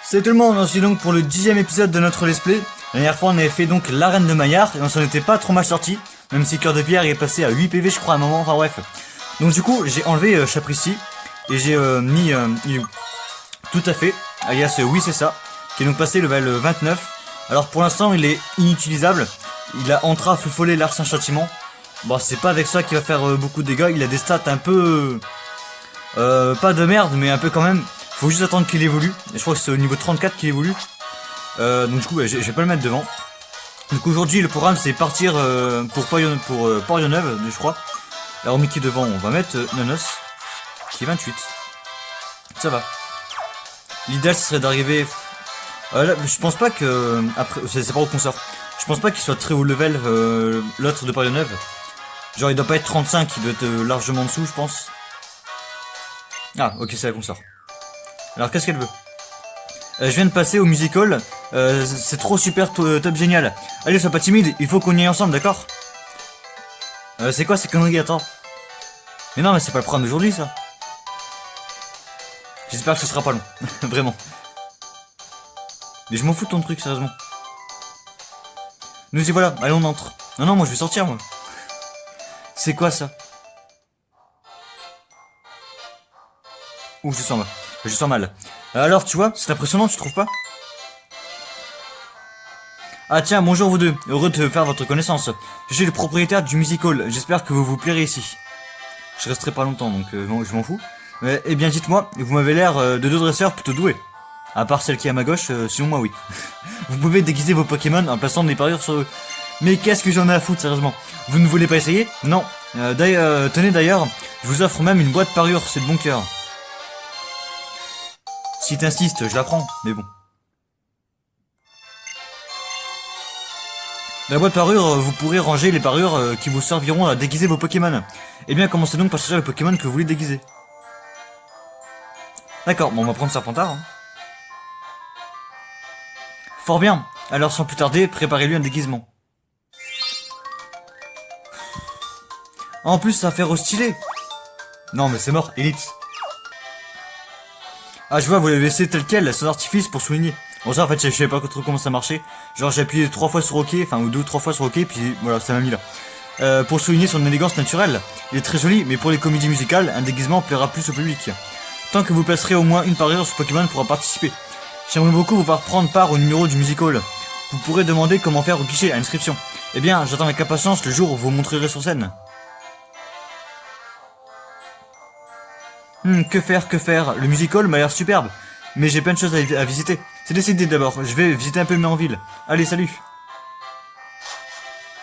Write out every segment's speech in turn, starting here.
Salut tout le monde, on se retrouve donc pour le 10e épisode de notre let's play. La dernière fois on avait fait donc l'arène de Maillard et on s'en était pas trop mal sorti. Même si Cœur de Pierre est passé à 8 PV je crois à un moment, enfin bref. Donc du coup j'ai enlevé Chapristi et j'ai mis il est où tout à fait, alias oui c'est ça, qui est donc passé level 29. Alors pour l'instant il est inutilisable, il a Entra, Feu Follet, l'Ancien Châtiment. Bon c'est pas avec ça qu'il va faire beaucoup de dégâts, il a des stats un peu... pas de merde mais un peu quand même. Faut juste attendre qu'il évolue. Et je crois que c'est au niveau 34 qu'il évolue. Donc du coup, je vais pas le mettre devant. Donc aujourd'hui, le programme c'est partir pour Port-Neuve, je crois. Alors Mickey devant, on va mettre Nonos, qui est 28. Ça va. L'idéal ce serait d'arriver... là, je pense pas que... Après, c'est pas au concert. Je pense pas qu'il soit très haut level, l'autre de Port-Neuve. Genre il doit pas être 35, il doit être largement en dessous, je pense. Ah, ok, c'est la concert. Alors qu'est-ce qu'elle veut? Je viens de passer au musical, c'est trop super top génial. Allez, sois pas timide, il faut qu'on y aille ensemble, d'accord? C'est quoi ces conneries, attends? Mais non, mais c'est pas le programme d'aujourd'hui, ça. J'espère que ce sera pas long, vraiment. Mais je m'en fous de ton truc, sérieusement. Nous y voilà, allez on entre. Non, non, moi je vais sortir, moi. C'est quoi ça? Ouh, je sens mal. Je sens mal. Alors, tu vois, c'est impressionnant, tu trouves pas? Ah tiens, bonjour vous deux, heureux de faire votre connaissance. Je suis le propriétaire du music hall, j'espère que vous vous plairez ici. Je resterai pas longtemps, donc bon, je m'en fous. Eh bien, dites-moi, vous m'avez l'air de deux dresseurs plutôt doués. À part celle qui est à ma gauche, sinon moi oui. Vous pouvez déguiser vos Pokémon en plaçant des parures sur eux. Mais qu'est-ce que j'en ai à foutre, sérieusement? Vous ne voulez pas essayer? Non. Tenez d'ailleurs, je vous offre même une boîte parure, c'est de bon cœur. Si t'insistes, je la prends, mais bon. Dans la boîte parure, vous pourrez ranger les parures qui vous serviront à déguiser vos Pokémon. Eh bien, commencez donc par choisir le Pokémon que vous voulez déguiser. D'accord, bon, on va prendre Serpentard. Hein. Fort bien. Alors, sans plus tarder, préparez-lui un déguisement. En plus, ça va faire au stylé. Non, mais c'est mort, Elite. Ah, je vois, vous l'avez laissé tel quel, son artifice pour souligner. Bon, ça, en fait, je savais pas trop comment ça marchait. Genre, j'ai appuyé 3 fois sur OK, enfin, ou 2 ou 3 fois sur OK, puis voilà, ça m'a mis là. Pour souligner son élégance naturelle. Il est très joli, mais pour les comédies musicales, un déguisement plaira plus au public. Tant que vous placerez au moins une parure, ce Pokémon pourra participer. J'aimerais beaucoup vous voir prendre part au numéro du music hall. Vous pourrez demander comment faire au guichet à inscription. Eh bien, j'attends avec impatience le jour où vous montrerez sur scène. Que faire? Le music hall m'a l'air superbe. Mais j'ai plein de choses à visiter. C'est décidé d'abord, je vais visiter un peu en ville. Allez, salut.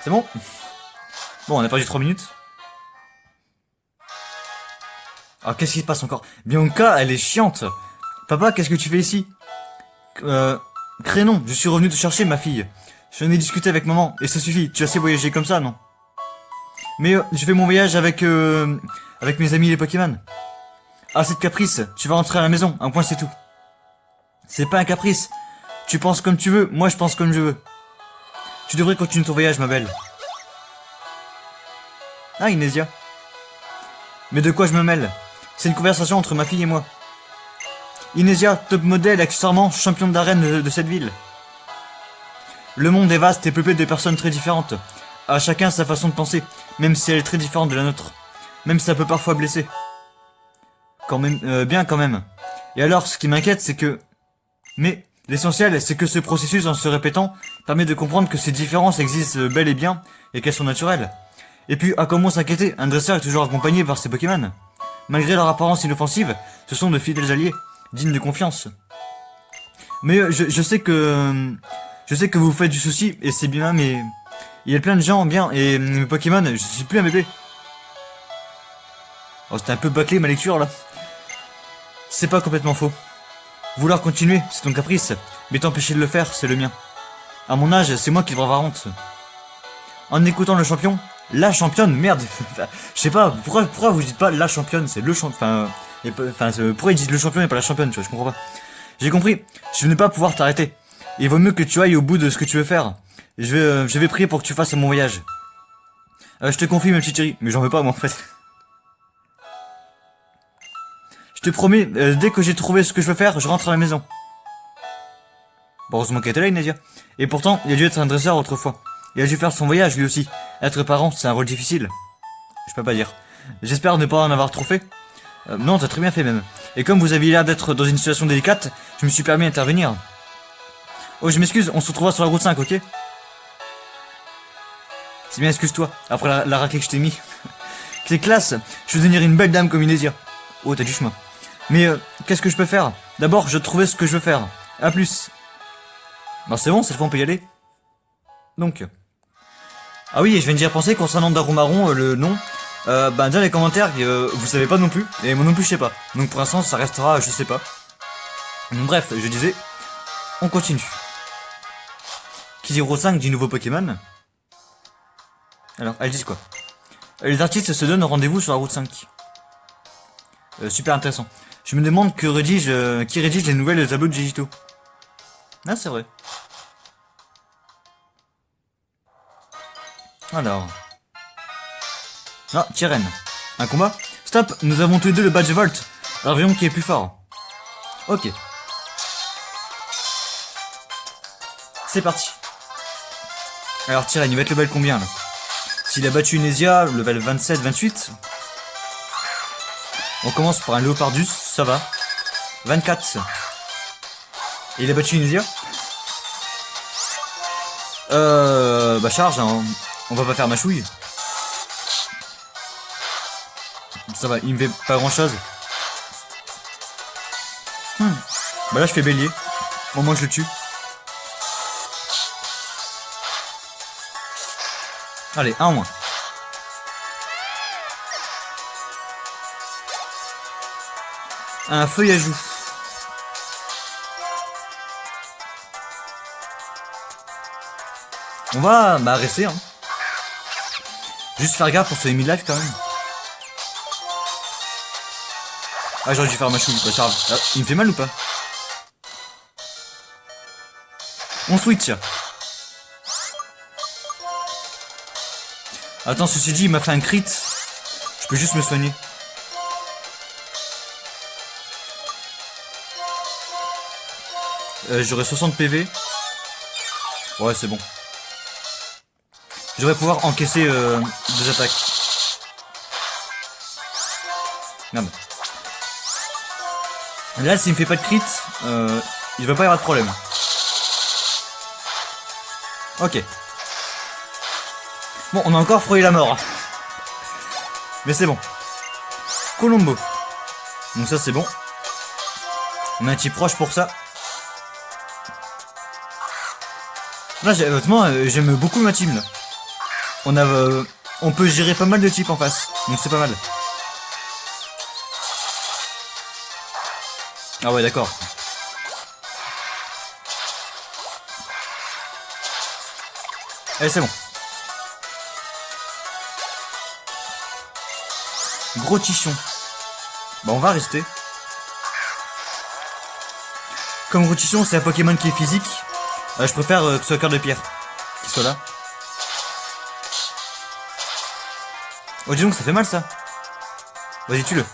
C'est bon? Bon, on a perdu 3 minutes. Alors, qu'est-ce qui se passe encore? Bianca, elle est chiante. Papa, qu'est-ce que tu fais ici? Crénon, je suis revenu te chercher, ma fille. Je venais discuter avec maman, et ça suffit. Tu as assez voyagé comme ça, non? Mais je fais mon voyage avec mes amis les Pokémon. Ah, c'est de caprice, tu vas rentrer à la maison, un point c'est tout. C'est pas un caprice. Tu penses comme tu veux, moi je pense comme je veux. Tu devrais continuer ton voyage, ma belle. Ah, Inésia. Mais de quoi je me mêle? C'est une conversation entre ma fille et moi. Inésia, top modèle, accessoirement championne d'arène de cette ville. Le monde est vaste et peuplé de personnes très différentes. À chacun sa façon de penser, même si elle est très différente de la nôtre. Même si ça peut parfois blesser. Quand même, bien quand même. Et alors, ce qui m'inquiète, c'est que... Mais, l'essentiel, c'est que ce processus, en se répétant, permet de comprendre que ces différences existent bel et bien, et qu'elles sont naturelles. Et puis, à comment s'inquiéter, un dresseur est toujours accompagné par ses Pokémon. Malgré leur apparence inoffensive, ce sont de fidèles alliés, dignes de confiance. Mais je sais que... Je sais que vous vous faites du souci, et c'est bien, mais... Il y a plein de gens bien, et mes Pokémon, je suis plus un bébé. Oh, c'était un peu bâclé ma lecture, là. C'est pas complètement faux. Vouloir continuer, c'est ton caprice, mais t'empêcher de le faire, c'est le mien. À mon âge, c'est moi qui devrais avoir honte. En écoutant le champion, la championne, merde. Je sais pas, pourquoi vous dites pas la championne, c'est le champion. Pourquoi ils disent le champion et pas la championne, tu vois, je comprends pas. J'ai compris, je ne vais pas pouvoir t'arrêter. Il vaut mieux que tu ailles au bout de ce que tu veux faire. Je vais prier pour que tu fasses mon voyage. Je te confie, ma petite chérie, mais j'en veux pas, moi, en fait. Je te promets, dès que j'ai trouvé ce que je veux faire, je rentre à la maison. Bon, heureusement qu'elle était là, Inésia. Et pourtant, il a dû être un dresseur autrefois. Il a dû faire son voyage lui aussi. Être parent, c'est un rôle difficile. Je peux pas dire. J'espère ne pas en avoir trop fait. Non, t'as très bien fait même. Et comme vous aviez l'air d'être dans une situation délicate, je me suis permis d'intervenir. Oh, je m'excuse, on se retrouvera sur la route 5, ok? C'est bien, excuse-toi, après la raclée que je t'ai mis. C'est classe, je vais devenir une belle dame comme Inésia. Oh, t'as du chemin. Mais qu'est-ce que je peux faire? D'abord, je trouvais ce que je veux faire. A plus. Non, c'est bon, cette fois on peut y aller. Donc. Ah oui, et je viens d'y repenser concernant Darumaron, le nom. Bah, dans les commentaires, vous savez pas non plus. Et moi non plus, je sais pas. Donc pour l'instant, ça restera, je sais pas. Donc, bref, je disais, on continue. Qui dit Route 5 dit nouveau Pokémon. Alors, elles disent quoi? Les artistes se donnent rendez-vous sur la route 5. Super intéressant. Je me demande qui rédige les nouvelles tableaux digitaux. Ah, c'est vrai. Alors. Ah, Tyren. Un combat? Stop, nous avons tous les deux le badge Volt. Alors voyons qui est plus fort. Ok. C'est parti. Alors Tyren, il va être level combien là? S'il a battu Inésia, level 27, 28. On commence par un Léopardus, ça va. 24. Et il a battu Inésia? Bah charge, hein. On va pas faire mâchouille. Ça va, il me fait pas grand chose. Bah là je fais bélier. Au moins je le tue. Allez, un en moins. Un feuille à joue. On va rester hein. Juste faire gaffe pour ce mid-life quand même. Ah j'aurais dû faire ma chouille, bah ça va. Ah, il me fait mal ou pas? On switch. Attends, ceci dit, il m'a fait un crit. Je peux juste me soigner. J'aurai 60 PV. Ouais, c'est bon. Je devrais pouvoir encaisser 2 attaques. Merde. Là, s'il me fait pas de crit, il va pas y avoir de problème. Ok. Bon, on a encore frôlé la mort. Mais c'est bon. Colombo. Donc ça, c'est bon. On a un type proche pour ça. Là, honnêtement, j'aime beaucoup ma team, là. On peut gérer pas mal de types en face. Donc c'est pas mal. Ah ouais, d'accord. Allez, c'est bon. Gros tichon. Bah on va rester. Comme gros tichon, c'est un Pokémon qui est physique. Je préfère que ce soit cœur de pierre. Qu'il soit là. Oh dis donc, ça fait mal ça. Vas-y, tue-le.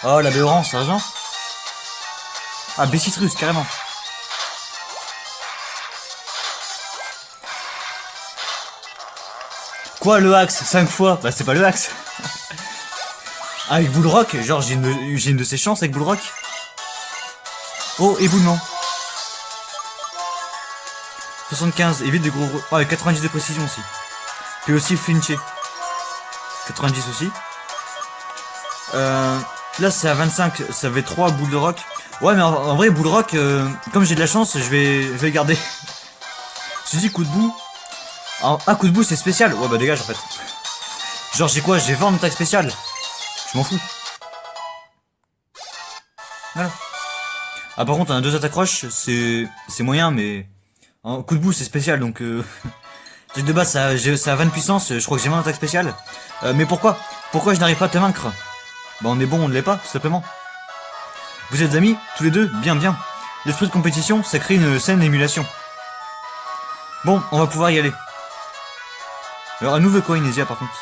Oh la Béoran, sérieusement? Ah, Bessitrus, carrément. Quoi, le axe 5 fois? Bah c'est pas le axe. Avec Bullrock, genre j'ai une de ces chances avec Bullrock. Oh, éboulement. 75, évite de gros... Oh, avec 90 de précision aussi. Puis aussi flincher. 90 aussi. Là c'est à 25, ça fait 3 boules de rock. Ouais mais en vrai Bullrock, comme j'ai de la chance, je vais garder. Je dis coup de boue. Ah, coup de boue c'est spécial. Ouais bah dégage en fait. Genre j'ai quoi? J'ai 20 en attaque spéciale. Je m'en fous. Voilà. Ah par contre on a 2 attaques roches, c'est moyen mais... En coup de boue c'est spécial donc... De base ça a 20 de puissance, je crois que j'ai 20 d'attaque spéciale. Mais pourquoi? Pourquoi je n'arrive pas à te vaincre? Bah on est bon, on ne l'est pas, tout simplement. Vous êtes amis, tous les deux? Bien, bien. L'esprit de compétition, ça crée une saine émulation. Bon, on va pouvoir y aller. Alors, à nouveau quoi, Inésia, par contre?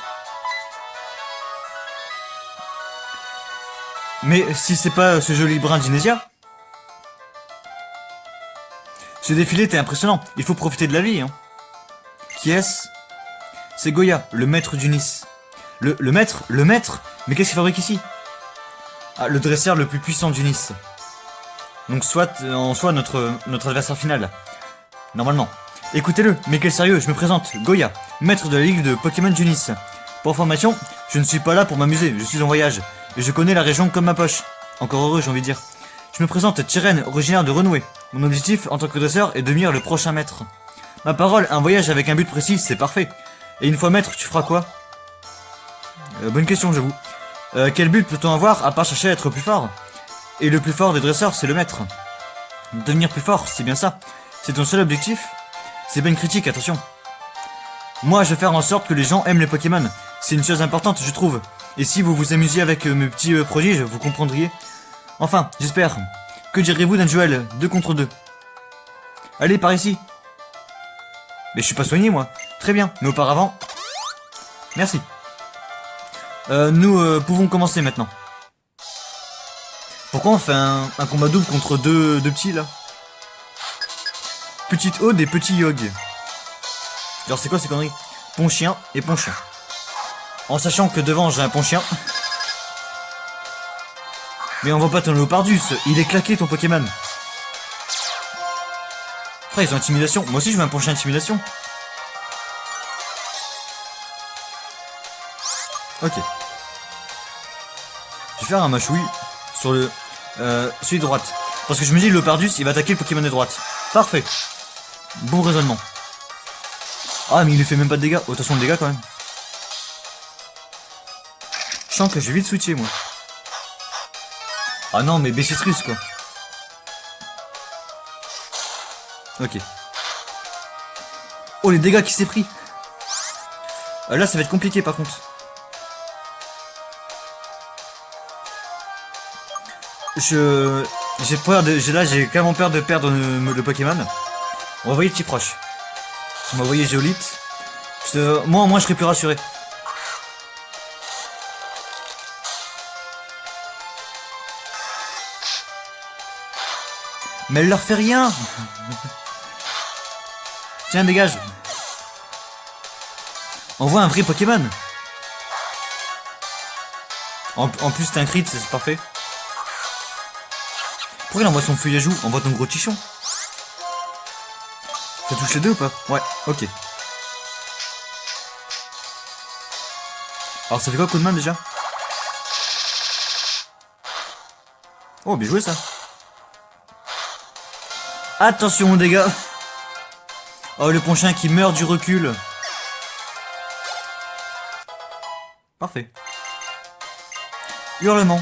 Mais si c'est pas ce joli brin d'Inésia. Ce défilé était impressionnant, il faut profiter de la vie, hein. Qui est-ce? C'est Goya, le maître du Nice. Le maître? Le maître? Mais qu'est-ce qu'il fabrique ici? Ah, le dresseur le plus puissant du Nice. Donc soit en soi notre adversaire final. Normalement. Écoutez-le, mais quel sérieux, je me présente, Goya, maître de la ligue de Pokémon du Nice. Pour information, je ne suis pas là pour m'amuser, je suis en voyage. Et je connais la région comme ma poche. Encore heureux, j'ai envie de dire. Je me présente, Tyrène, originaire de Renoué. Mon objectif en tant que dresseur est de devenir le prochain maître. Ma parole, un voyage avec un but précis, c'est parfait. Et une fois maître, tu feras quoi? Bonne question, j'avoue. Quel but peut-on avoir à part chercher à être plus fort? Et le plus fort des dresseurs, c'est le maître. Devenir plus fort, c'est bien ça. C'est ton seul objectif? C'est pas une critique, attention. Moi, je vais faire en sorte que les gens aiment les Pokémon. C'est une chose importante, je trouve. Et si vous vous amusiez avec mes petits prodiges, vous comprendriez. Enfin, j'espère. Que direz-vous d'un duel 2 contre 2? Allez, par ici. Mais je suis pas soigné, moi. Très bien, mais auparavant... Merci. Nous pouvons commencer maintenant. Pourquoi on fait un combat double contre deux petits, là? Petite Aude et petit Yog. Genre, c'est quoi ces conneries? Pont-chien et pont-chien. En sachant que devant, j'ai un pont-chien. Mais on voit pas ton Léopardus, il est claqué ton Pokémon. Après, ils ont intimidation. Moi aussi, je veux un pont-chien intimidation. Ok. Je vais faire un Machoui sur le celui de droite. Parce que je me dis, le Léopardus, il va attaquer le Pokémon de droite. Parfait. Bon raisonnement. Ah, mais il lui fait même pas de dégâts. Oh, attention, de dégâts quand même. Je sens que je vais vite switcher, moi. Ah non, mais Bécitrice, quoi. Ok. Oh, les dégâts qu'il s'est pris. Là, ça va être compliqué, par contre. J'ai peur de... J'ai carrément peur de perdre le Pokémon. On va envoyer Petit Proche. On va envoyer Géolite. Moi, au moins, je serai plus rassuré. Mais elle leur fait rien. Tiens, dégage. Envoie un vrai Pokémon. En plus, c'est un crit, c'est parfait. Pourquoi il envoie son feuillajou? Envoie ton gros tichon. Ça touche les deux ou pas? Ouais, ok. Alors ça fait quoi coup de main déjà? Oh, bien joué ça. Attention aux dégâts. Oh, le ponchien qui meurt du recul. Parfait. Hurlement.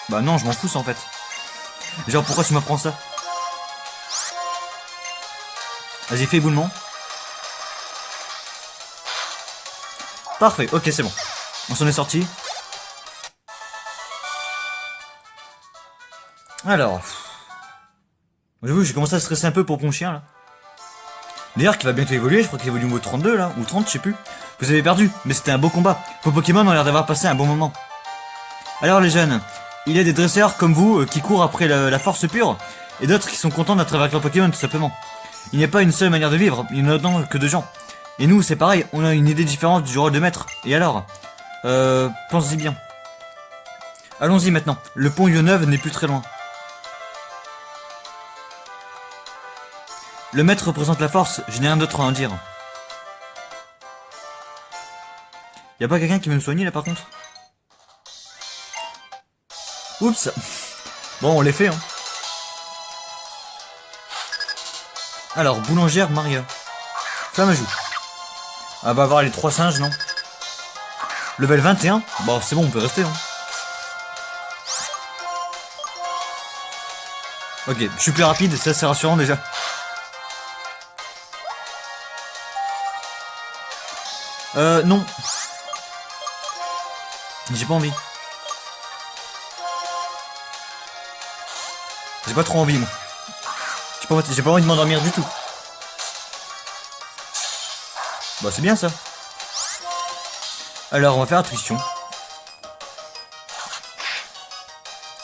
Bah non, je m'en fous ça en fait. Genre pourquoi tu m'apprends ça? Vas-y, fais éboulement. Parfait, ok, c'est bon. On s'en est sorti. Alors. J'avoue, j'ai commencé à stresser un peu pour Ponchien là. D'ailleurs, qui va bientôt évoluer, je crois qu'il évolue au niveau 32 là, ou 30, je sais plus. Vous avez perdu, mais c'était un beau combat. Vos Pokémon ont l'air d'avoir passé un bon moment. Alors les jeunes, il y a des dresseurs comme vous qui courent après la force pure, et d'autres qui sont contents d'être avec leur Pokémon tout simplement. Il n'y a pas une seule manière de vivre, il n'y en a autant que de gens. Et nous, c'est pareil, on a une idée différente du rôle de maître. Et alors pensez-y bien. Allons-y maintenant, le pont Yoneuve n'est plus très loin. Le maître représente la force, je n'ai rien d'autre à en dire. Y'a pas quelqu'un qui veut me soigner là par contre? Oups. Bon, on les fait hein. Alors, boulangère Maria. Flamme à joue. Elle va avoir les 3 singes, non? Level 21. Bon, c'est bon, on peut rester hein. Ok, je suis plus rapide, ça c'est rassurant déjà. Non. J'ai pas envie. J'ai pas trop envie, moi. J'ai pas envie de m'endormir du tout. Bah, c'est bien ça. Alors, on va faire attrition.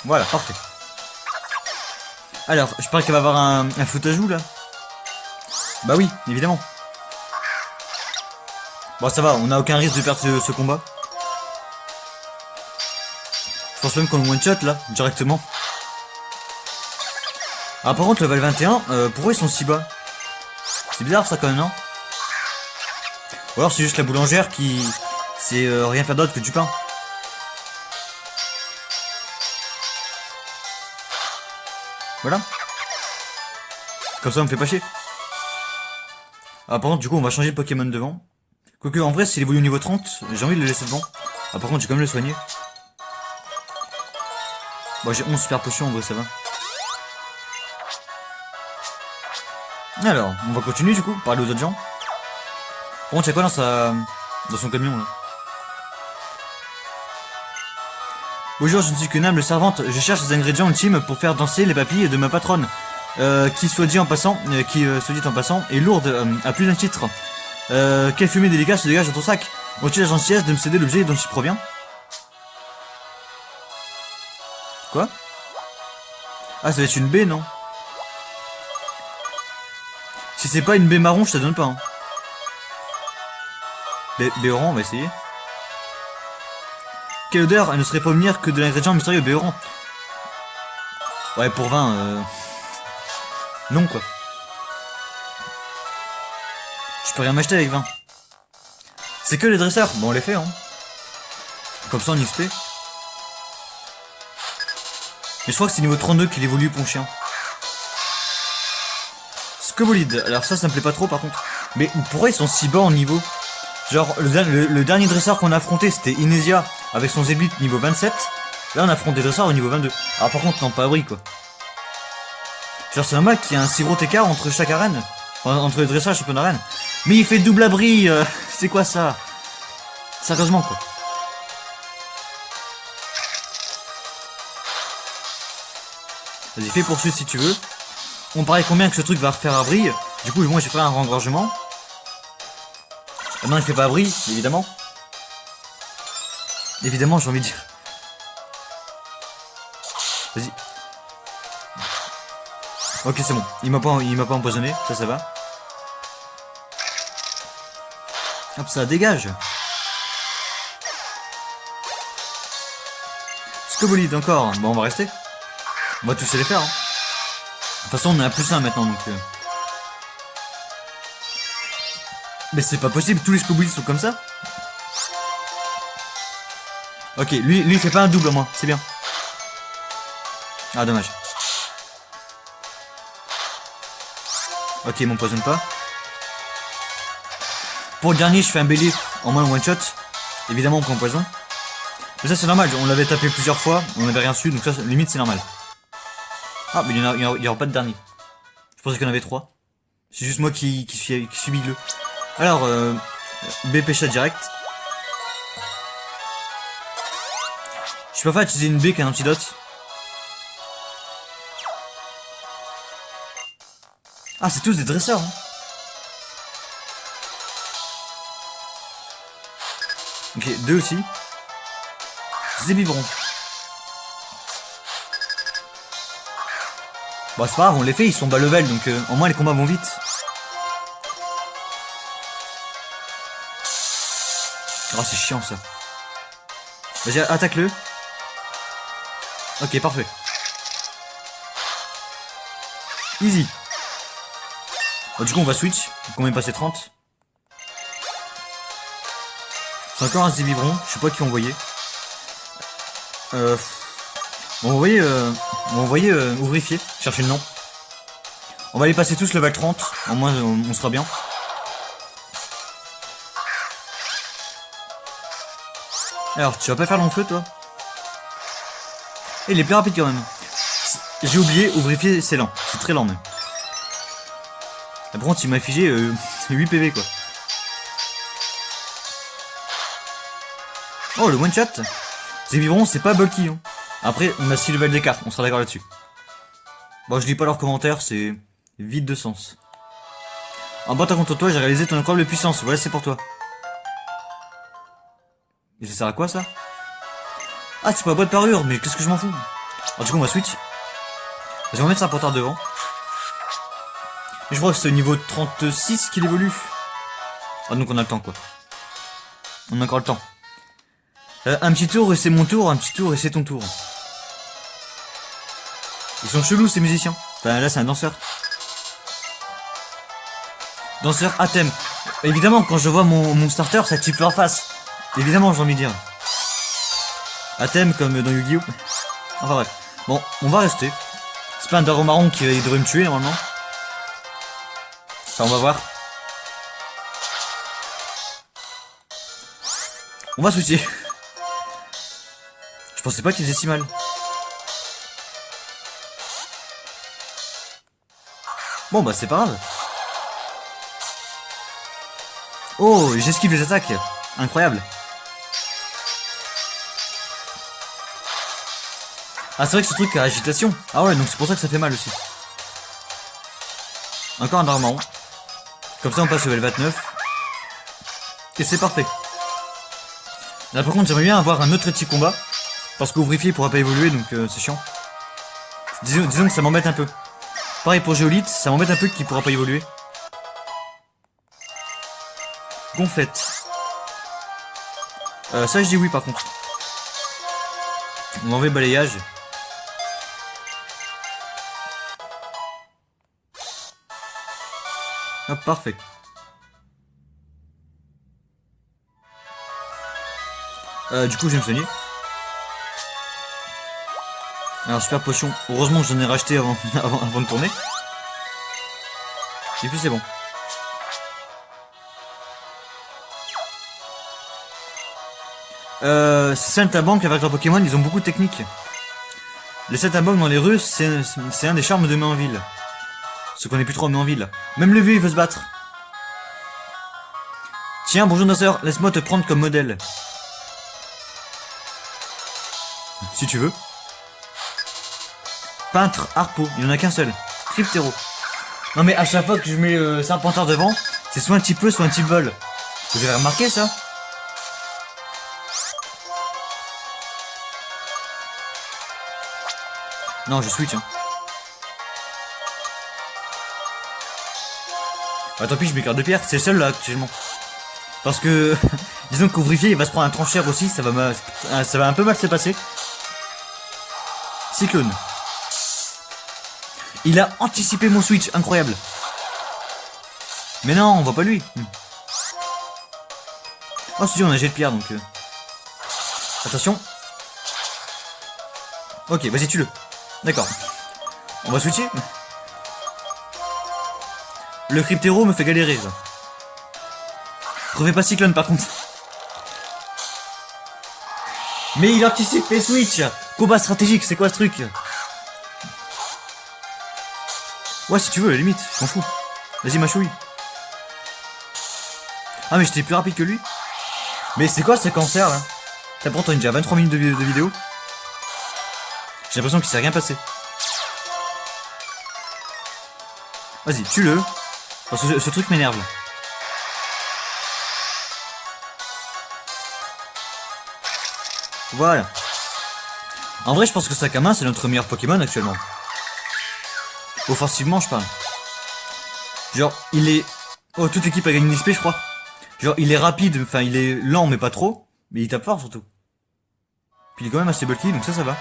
Voilà, parfait. Alors, je parie qu'elle va avoir un foutage où là? Bah oui, évidemment. Bon, ça va, on a aucun risque de perdre ce combat. Je pense même qu'on le one-shot là, directement. Ah, par contre, level 21, pourquoi ils sont si bas? C'est bizarre ça quand même, non? Ou alors c'est juste la boulangère qui sait rien faire d'autre que du pain. Voilà. Comme ça on me fait pas chier. Ah par contre du coup on va changer le Pokémon devant. Quoique en vrai s'il évolue au niveau 30, j'ai envie de le laisser devant. Ah par contre j'ai quand même le soigner. Bon j'ai 11 super potions en vrai ça va. Alors on va continuer du coup, parler aux autres gens. Par contre y'a quoi dans son camion là? Bonjour, je ne suis qu'une humble servante, je cherche les ingrédients ultimes pour faire danser les papilles de ma patronne. Qui soit dit en passant, est lourde à plus d'un titre. Quelle fumée délicate se dégage de ton sac? Ont-tu la gentillesse de me céder l'objet dont il provient? Quoi? Ah, ça va être une baie, non? Si c'est pas une baie marron, je te donne pas. Hein. Baie orange, on va essayer. Quelle odeur? Elle ne serait pas venir que de l'ingrédient mystérieux baie orange. Ouais, pour 20, non, quoi. Je peux rien m'acheter avec 20. C'est que les dresseurs. Bon, on les fait, hein. Comme ça, en XP. Mais je crois que c'est niveau 32 qu'il évolue, mon chien. Scobolide. Alors ça me plaît pas trop, par contre. Mais pourquoi ils sont si bas en niveau? Genre, le dernier dresseur qu'on a affronté, c'était Inesia, avec son Zébite niveau 27. Là, on affronte des dresseurs au niveau 22. Alors par contre, non, pas abri, quoi. Genre, c'est normal qu'il y ait un si gros écart entre chaque arène. Enfin, entre les dresseurs et les championnats d'arène. Mais il fait double abri, c'est quoi ça? Sérieusement, quoi. Vas-y, fais poursuite si tu veux. On paraît combien que ce truc va refaire abri. Du coup, moi, je vais faire un rengorgement. Non, il fait pas abri, évidemment. Évidemment, j'ai envie de dire. Vas-y. Ok, c'est bon. Il m'a pas empoisonné, ça va. Hop, ça dégage. Scobolide encore. Bon, on va rester. On va tous les faire. Hein. De toute façon, on est à plus 1 maintenant, donc... Mais c'est pas possible, tous les Scobolides sont comme ça. Ok, lui il fait pas un double à moi, c'est bien. Ah, dommage. Ok, il m'empoisonne pas. Pour le dernier, je fais un bélier en moins one shot. Évidemment, on prend poison. Mais ça, c'est normal, on l'avait tapé plusieurs fois, on n'avait rien su, donc ça, limite, c'est normal. Ah, mais il y aura pas de dernier. Je pensais qu'il y en avait 3. C'est juste moi qui suis bigleux. Alors, BP chat direct. Je peux pas utiliser une baie qu'un antidote. Ah, c'est tous des dresseurs. Hein. Ok, 2 aussi. Zébiberon. Bon, c'est pas grave, on les fait, ils sont bas level, donc au moins les combats vont vite. Oh, c'est chiant ça. Vas-y, attaque-le. Ok, parfait. Easy. Bon, du coup, on va switch. Combien est passé 30. C'est encore un Zébibron. Je sais pas qui envoyer. On va envoyer ouvrifier. Chercher le nom. On va les passer tous level 30. Au moins, on sera bien. Alors, tu vas pas faire long feu, toi? Il est plus rapide quand même. J'ai oublié, ouvrifier, c'est lent. C'est très lent même. Par contre, il m'a figé 8 PV quoi. Oh, le one shot. Zébiberon, c'est pas bulky. Hein. Après, on a 6 levels d'écart, on sera d'accord là-dessus. Bon, je lis pas leurs commentaires, c'est vide de sens. En battant contre toi, j'ai réalisé ton incroyable puissance. Voilà, c'est pour toi. Et ça sert à quoi ça? Ah, c'est pas la boîte parure, mais qu'est-ce que je m'en fous? Alors du coup on va switch. Vas-y, on va mettre un porteur devant. Et je crois que c'est au niveau 36 qu'il évolue. Ah, donc on a le temps quoi. On a encore le temps. Un petit tour et c'est mon tour, un petit tour et c'est ton tour. Ils sont chelous ces musiciens. Enfin là c'est un danseur. Danseur à thème. Évidemment quand je vois mon starter ça type leur face. Évidemment j'ai envie de dire. À thème comme dans Yu-Gi-Oh. Enfin bref. Bon, on va rester. C'est pas un Daro marron qui devrait me tuer normalement. Enfin on va voir. On va switcher. Je pensais pas qu'il faisait si mal. Bon bah c'est pas grave. Oh, j'esquive les attaques. Incroyable. Ah c'est vrai que ce truc a agitation. Ah ouais, donc c'est pour ça que ça fait mal aussi. Encore un marron. Comme ça on passe au level 29. Et c'est parfait. Là par contre j'aimerais bien avoir un autre petit combat. Parce qu'ouvrifier pourra pas évoluer donc c'est chiant. Disons que ça m'embête un peu. Pareil pour Géolite, ça m'embête un peu qu'il pourra pas évoluer. Gonflette. Ça je dis oui par contre. On va enlever balayage. Hop, parfait. Du coup je vais me soigner. Alors super potion, heureusement que j'en ai racheté avant, avant de tourner. Et puis c'est bon. Ces saltimbanques avec leurs Pokémon, ils ont beaucoup de techniques. Les saltimbanques dans les rues, c'est un des charmes de Maenville. Ce qu'on est plus trop en Maenville. Même le vieux il veut se battre. Tiens, bonjour danseur, laisse-moi te prendre comme modèle. Si tu veux. Peintre, Harpo, il n'y en a qu'un seul. Cryptéro. Non mais à chaque fois que je mets Serpenteur devant, c'est soit un petit peu, soit un petit bol. Vous avez remarqué ça? Non, je switch hein. Ah, tant pis, je m'écarte de pierre, c'est le seul là actuellement. Parce que, disons qu'ouvrifier il va se prendre un tranchère aussi, ça va un peu mal se passer. Cyclone. Il a anticipé mon switch, incroyable. Mais non, on voit pas lui. Oh, c'est dur, on a jet de pierre donc. Attention. Ok, vas-y, tue-le. D'accord. On va switcher. Le Cryptéro me fait galérer, ça. Refais pas Cyclone par contre. Mais il anticipe les switch. Combat stratégique, c'est quoi ce truc? Ouais, si tu veux, à la limite, je m'en fous. Vas-y, ma chouille. Ah, mais j'étais plus rapide que lui. Mais c'est quoi ce cancer là? T'as pourtant déjà 23 minutes de vidéo. J'ai l'impression qu'il s'est rien passé. Vas-y, tue-le. Parce que ce truc m'énerve. Voilà. En vrai, je pense que Sakama, c'est notre meilleur Pokémon actuellement. Offensivement, je parle. Genre, il est... Oh, toute l'équipe a gagné une XP, je crois. Genre, il est rapide, enfin, il est lent, mais pas trop. Mais il tape fort, surtout. Puis il est quand même assez bulky, donc ça va.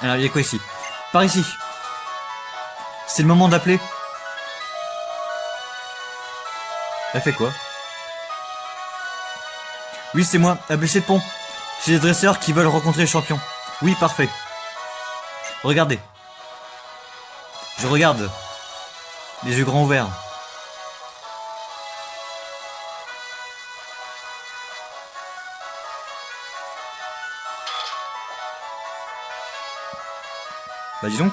Alors, il y a quoi ici? Par ici. C'est le moment d'appeler. Elle fait quoi? Oui, c'est moi, ABC de Pont. J'ai des dresseurs qui veulent rencontrer le champion. Oui, parfait. Regardez. Je regarde. Les yeux grands ouverts. Bah dis donc.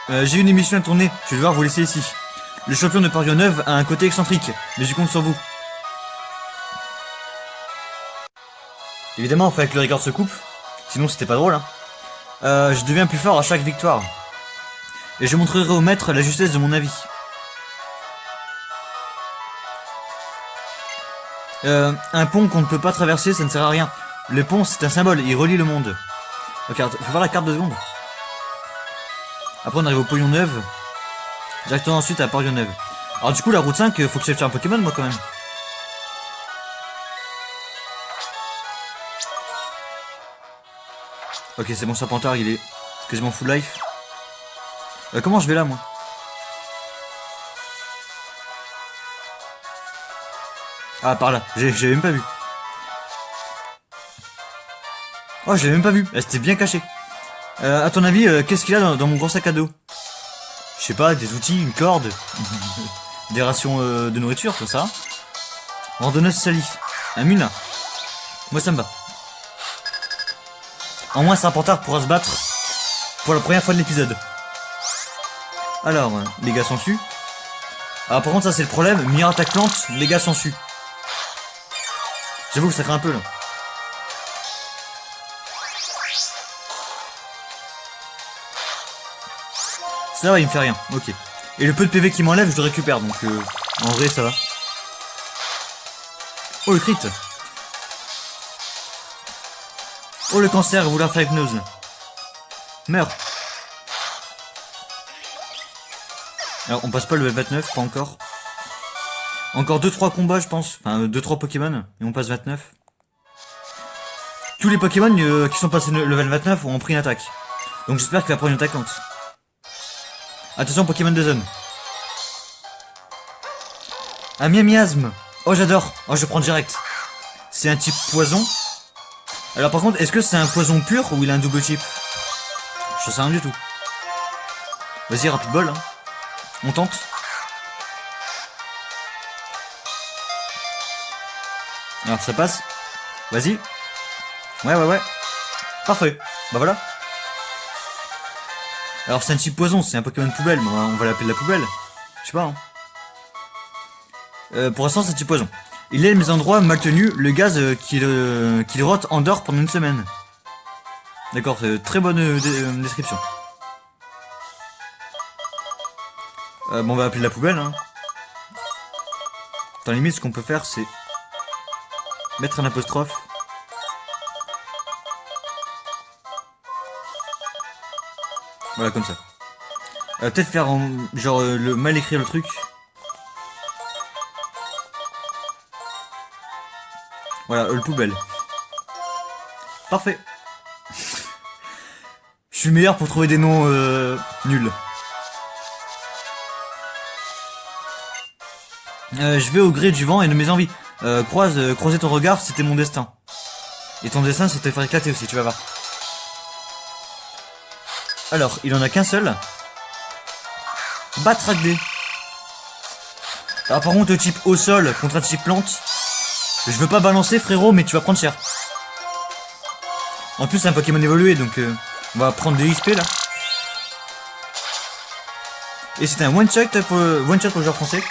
J'ai une émission à tourner, je vais devoir vous laisser ici. Le champion de Parion 9 a un côté excentrique, mais je compte sur vous. Évidemment, il fallait que le record se coupe, sinon c'était pas drôle. Hein. Je deviens plus fort à chaque victoire. Et je montrerai au maître la justesse de mon avis. Un pont qu'on ne peut pas traverser, ça ne sert à rien. Le pont, c'est un symbole, il relie le monde. Ok, faut voir la carte 2 secondes. Après, on arrive au Pognon 9. Directement ensuite à Pognon 9. Alors, du coup, la route 5, faut que j'aille faire un Pokémon, moi, quand même. Ok, c'est bon, Serpentard, il est quasiment full life. Comment je vais là, moi? Ah, par là, j'ai même pas vu. Oh, je l'ai même pas vu, c'était bien caché. À ton avis, qu'est-ce qu'il y a dans mon gros sac à dos? Je sais pas, des outils, une corde, des rations de nourriture, tout ça. Randonneuse salie, un mine. Moi, ça me va. En moins, Serpentard pourra se battre pour la première fois de l'épisode. Alors, les gars s'en suent. Ah, par contre, ça c'est le problème. Meilleure attaque plante, les gars s'en suent. J'avoue que ça craint un peu là. Ça va, il me fait rien. Ok. Et le peu de PV qui m'enlève, je le récupère. Donc, en vrai, ça va. Oh, le crit. Oh, le cancer, vouloir faire hypnose. Meurs. Alors, on passe pas le level 29, pas encore. Encore 2-3 combats, je pense. Enfin, 2-3 Pokémon, et on passe 29. Tous les Pokémon qui sont passés le level 29 ont pris une attaque. Donc j'espère qu'il va prendre une attaque lente. Attention, Pokémon de zone. Un miasme. Oh, j'adore. Oh, je prends direct. C'est un type poison. Alors par contre, est-ce que c'est un poison pur ou il a un double type? Je sais rien du tout. Vas-y, rapide ball. Hein. On tente. Alors ça passe. Vas-y. Ouais. Parfait. Bah voilà. Alors c'est un type poison, c'est un Pokémon poubelle, mais on va l'appeler la poubelle. Je sais pas. Hein. Pour l'instant c'est un type poison. Il aime les endroits mal tenus, le gaz qu'il rote endort pendant une semaine. D'accord, très bonne description. Bon, on va appeler la poubelle. Hein. Dans limite, ce qu'on peut faire, c'est mettre un apostrophe. Voilà, comme ça. Peut-être faire genre mal écrire le truc. Voilà, le poubelle. Parfait. Je suis meilleur pour trouver des noms nuls. Je vais au gré du vent et de mes envies. Croiser ton regard, c'était mon destin. Et ton destin, c'était faire éclater aussi, tu vas voir. Alors, il en a qu'un seul. Batraglé. Alors par contre, le type au sol contre un type plante, je veux pas balancer frérot, mais tu vas prendre cher. En plus, c'est un Pokémon évolué, donc on va prendre des XP là. Et c'est un one-shot pour le joueur français.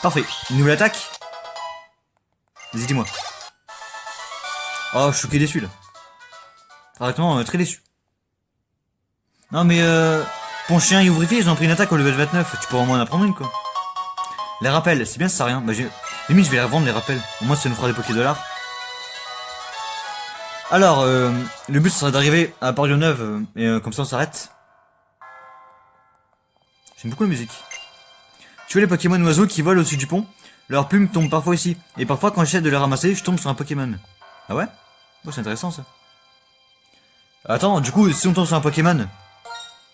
Parfait. Une nouvelle attaque. Vas-y, dis-moi. Oh, je suis choqué déçu là. Directement, très déçu. Non mais ton chien et ouvrier, ils ont pris une attaque au level 29. Tu pourras au moins en apprendre une quoi. Les rappels, c'est bien, ça sert à rien. Bah, limite, je vais les revendre les rappels. Au moins, ça nous fera des Pokédollars. Alors, le but serait d'arriver à Parion 9 et comme ça on s'arrête. J'aime beaucoup la musique. Tu vois les Pokémon oiseaux qui volent au-dessus du pont? Leurs plumes tombent parfois ici. Et parfois quand j'essaie de les ramasser, je tombe sur un Pokémon. Ah ouais? Oh, c'est intéressant ça. Attends, du coup, si on tombe sur un Pokémon,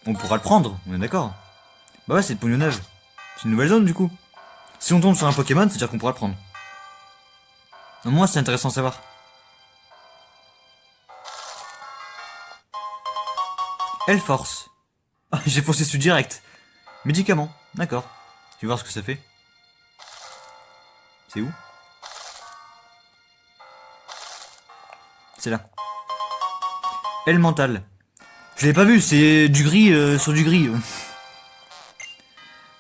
on pourra le prendre, on est d'accord? Bah ouais, c'est le Pognon 9. C'est une nouvelle zone du coup. Si on tombe sur un Pokémon, c'est-à-dire qu'on pourra le prendre. Au moins, c'est intéressant à savoir. L-Force. Ah, j'ai foncé dessus direct. Médicament, d'accord. Tu vas voir ce que ça fait. C'est où? C'est là. L-Mental. Je l'ai pas vu, c'est du gris sur du gris.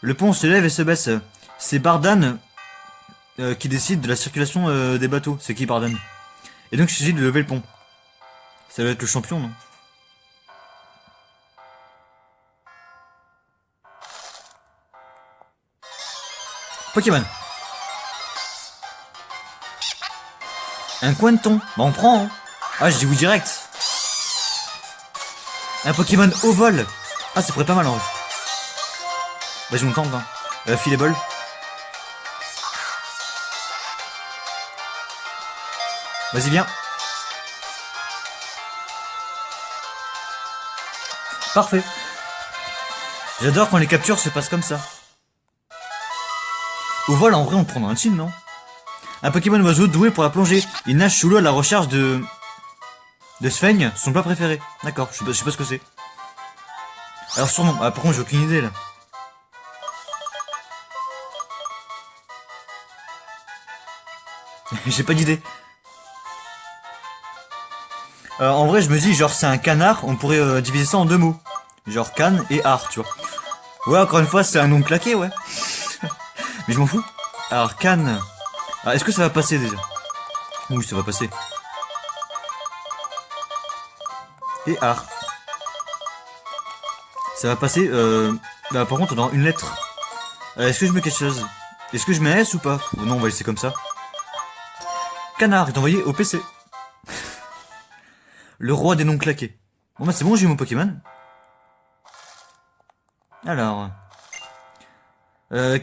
Le pont se lève et se baisse. C'est Bardan qui décide de la circulation des bateaux. C'est qui Bardan? Et donc il suffit de lever le pont. Ça va être le champion, non? Pokémon. Un coin de thon. Bah on prend, hein. Ah, je dis oui direct. Un Pokémon au vol. Ah, ça pourrait pas mal en vrai. Vas-y, on tente, hein. Fileball. Vas-y, viens. Parfait. J'adore quand les captures se passent comme ça. Au vol, en vrai, on prendra un team, non? Un Pokémon oiseau doué pour la plongée. Il nage sous l'eau à la recherche de Sphaigne, son plat préféré. D'accord, je sais pas ce que c'est. Alors, surnom. Ah, par contre, j'ai aucune idée, là. J'ai pas d'idée. En vrai, je me dis, genre, c'est un canard, on pourrait diviser ça en deux mots. Genre, canne et art, tu vois. Ouais, encore une fois, c'est un nom claqué, ouais. Mais je m'en fous. Alors, canne. Ah, est-ce que ça va passer déjà? Oui, ça va passer. Et art. Ça va passer, bah, par contre, dans une lettre. Est-ce que je mets quelque chose? Est-ce que je mets S ou pas? Oh, non, on va laisser comme ça. Canard est envoyé au PC. Le roi des noms claqués. Bon bah c'est bon, j'ai eu mon Pokémon. Alors...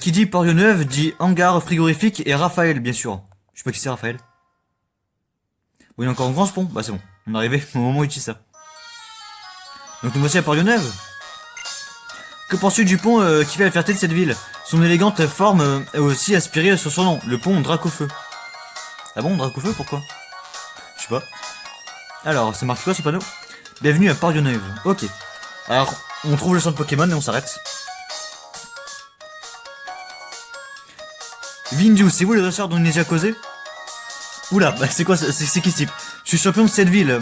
qui dit Porionneuve dit hangar frigorifique et Raphaël, bien sûr. Je sais pas qui c'est Raphaël. Oui, il est encore en grand ce pont. Bah c'est bon, on est arrivé au moment où il utilise ça. Donc nous voici à Porionneuve. Que penses-tu du pont qui fait la fierté de cette ville? Son élégante forme est aussi aspirée sur son nom, le pont Dracofeu. Ah bon, Dracofeu, pourquoi? Je sais pas. Alors, ça marque quoi ce panneau? Bienvenue à Porionneuve. Ok. Alors, on trouve le centre Pokémon et on s'arrête. Vindu, c'est vous le dresseur dont on a déjà causé? Oula, bah c'est quoi, c'est qui ce type? Je suis champion de cette ville.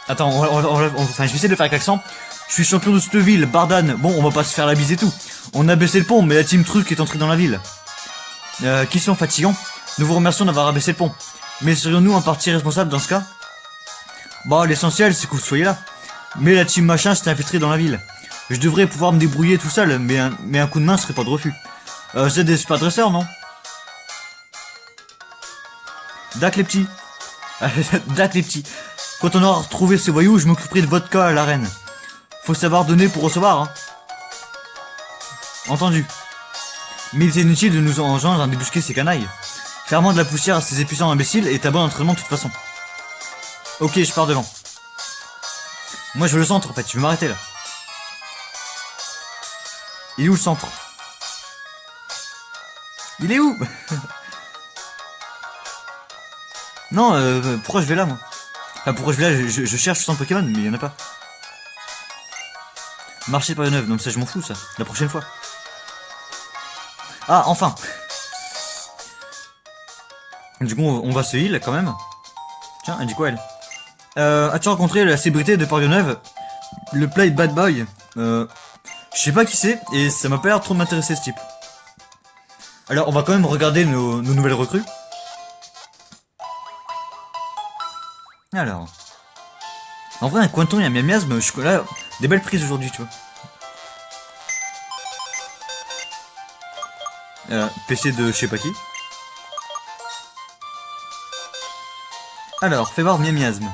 Attends, enfin, je vais essayer de le faire avec accent. Je suis champion de cette ville, Bardan. Bon, on va pas se faire la bise et tout. On a baissé le pont, mais la team Truc est entrée dans la ville. Question fatigant. Nous vous remercions d'avoir abaissé le pont. Mais serions-nous en partie responsables dans ce cas? Bah, l'essentiel, c'est que vous soyez là. Mais la team machin s'est infiltrée dans la ville. Je devrais pouvoir me débrouiller tout seul, mais un coup de main serait pas de refus. Vous êtes des super dresseurs, non? Dac les petits. Dac les petits. Quand on aura retrouvé ces voyous, je m'occuperai de votre cas à l'arène. Faut savoir donner pour recevoir, hein. Entendu. Mais il est inutile de nous enjoindre à débusquer ces canailles. Clairement de la poussière à ces épuisants imbéciles est un bon entraînement de toute façon. Ok, je pars devant. Moi je veux le centre en fait, tu veux m'arrêter là. Il est où le centre? Il est où? Non, pourquoi je vais là moi? Enfin pourquoi je vais là, je cherche le centre Pokémon, mais il y en a pas. Marché Porionneuve, donc ça je m'en fous ça, la prochaine fois. Ah, enfin. Du coup on va se heal quand même. Tiens, elle dit quoi elle? As-tu rencontré la célébrité de Porionneuve? Le Play Bad Boy? Je sais pas qui c'est, et ça m'a pas l'air trop m'intéresser ce type. Alors on va quand même regarder nos nouvelles recrues. Alors... En vrai un Cointon et un Miam Miasme, je suis là, des belles prises aujourd'hui tu vois. PC de je sais pas qui. Alors, fais voir Miam Miasme.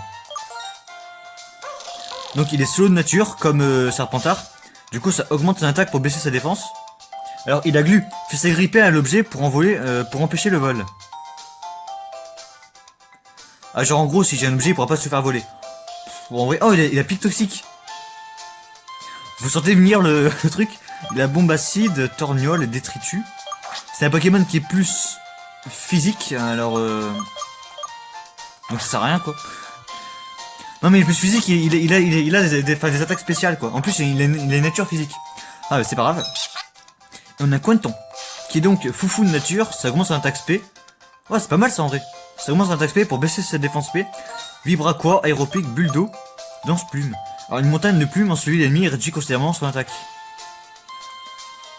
Donc il est slow de nature, comme Serpentard. Du coup ça augmente son attaque pour baisser sa défense. Alors il a glu, fait s'agripper à l'objet pour envoler, pour empêcher le vol. Ah genre en gros si j'ai un objet il pourra pas se faire voler. Bon en vrai, oh il a pic toxique. Vous sentez venir le truc? Il a bombe acide, torgnole, détritus. C'est un Pokémon qui est plus physique, alors donc ça sert à rien quoi. Non mais il est plus physique, il a des attaques spéciales quoi. En plus il a une nature physique. Ah bah c'est pas grave. Et on a Cointon, qui est donc foufou de nature, ça augmente son attaque SP. Ouais c'est pas mal ça en vrai. Ça augmente son attaque SP pour baisser sa défense SP. Vibraqua, aéropique, bulle d'eau, danse plume. Alors une montagne de plumes en celui l'ennemi réduit considérablement son attaque.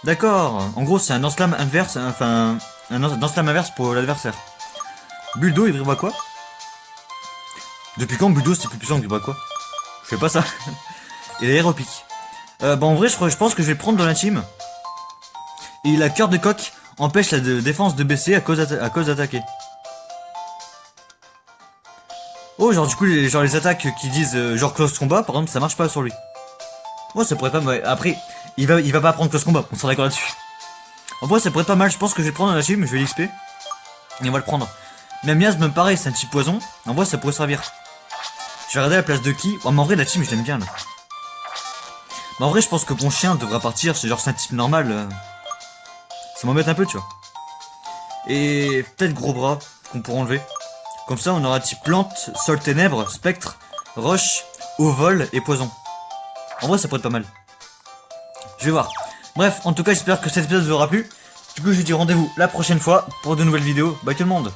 D'accord, en gros c'est un lance-flamme inverse, enfin un lance-flamme inverse pour l'adversaire. Bulle d'eau et Vibraqua. Depuis quand Bulle d'eau c'est plus puissant que Vibraqua? Je fais pas ça. Et l'aéropique. Bah en vrai je pense que je vais le prendre dans la team. Et la cœur de coq empêche la défense de baisser à cause d'attaquer. Oh, genre du coup, les attaques qui disent genre close combat, par exemple, ça marche pas sur lui. Ouais, ça pourrait pas mal. Après, il va pas prendre close combat, on sera d'accord là-dessus. En vrai, ça pourrait être pas mal, je pense que je vais le prendre dans la team, je vais l'XP. Et on va le prendre. Même Miasme, pareil, c'est un type poison. En vrai, ça pourrait servir. Je vais regarder la place de qui. Oh, mais en vrai, la team, je l'aime bien là. Mais en vrai, je pense que mon chien devrait partir, c'est genre c'est un type normal. Ça m'embête un peu, tu vois. Et peut-être gros bras qu'on pourra enlever. Comme ça, on aura type plante, sol ténèbres, spectre, roche, eau vol et poison. En vrai, ça pourrait être pas mal. Je vais voir. Bref, en tout cas, j'espère que cet épisode vous aura plu. Du coup, je vous dis rendez-vous la prochaine fois pour de nouvelles vidéos. Bye tout le monde.